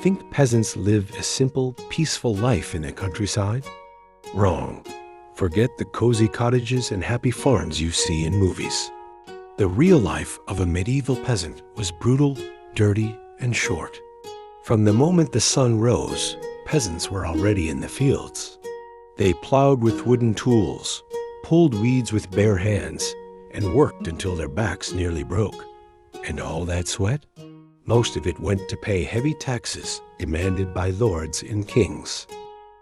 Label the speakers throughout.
Speaker 1: think peasants live a simple, peaceful life in the countryside? Wrong. Forget the cozy cottages and happy farms you see in movies. The real life of a medieval peasant was brutal, dirty, and short. From the moment the sun rose, peasants were already in the fields. They plowed with wooden tools, pulled weeds with bare hands, and worked until their backs nearly broke. And all that sweat? Most of it went to pay heavy taxes demanded by lords and kings.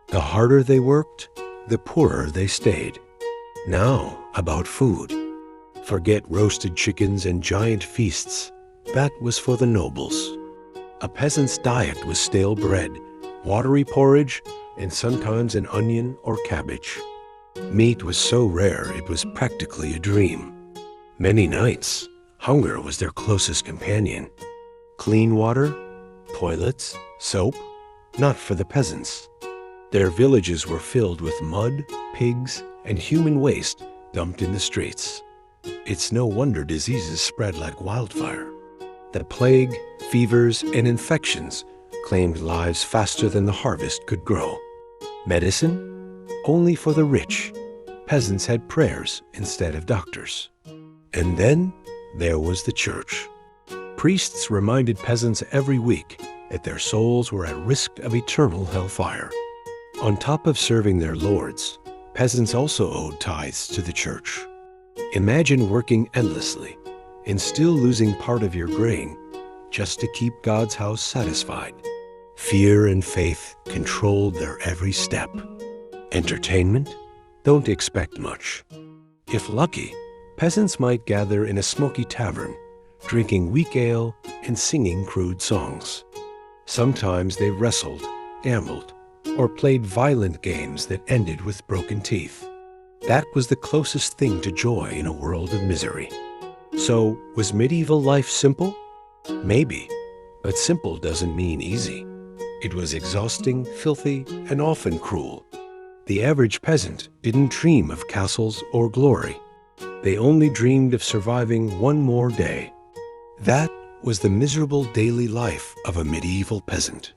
Speaker 1: The harder they worked, the poorer they stayed. Now, about food. Forget roasted chickens and giant feasts. That was for the nobles. A peasant's diet was stale bread, watery porridge, and sometimes an onion or cabbage. Meat was so rare it was practically a dream. Many nights, hunger was their closest companion. Clean water, toilets, soap, not for the peasants. Their villages were filled with mud, pigs, and human waste dumped in the streets. It's no wonder diseases spread like wildfire. The plague, fevers, and infections claimed lives faster than the harvest could grow. Medicine? Only for the rich. Peasants had prayers instead of doctors. And then there was the church. Priests reminded peasants every week that their souls were at risk of eternal hellfire. On top of serving their lords, peasants also owed tithes to the church. Imagine working endlessly and still losing part of your grain just to keep God's house satisfied. Fear and faith controlled their every step. Entertainment? Don't expect much. If lucky, peasants might gather in a smoky tavern, drinking weak ale and singing crude songs. Sometimes they wrestled, gambled, or played violent games that ended with broken teeth. That was the closest thing to joy in a world of misery. So, was medieval life simple? Maybe, but simple doesn't mean easy. It was exhausting, filthy, and often cruel. The average peasant didn't dream of castles or glory. They only dreamed of surviving one more day. That was the miserable daily life of a medieval peasant.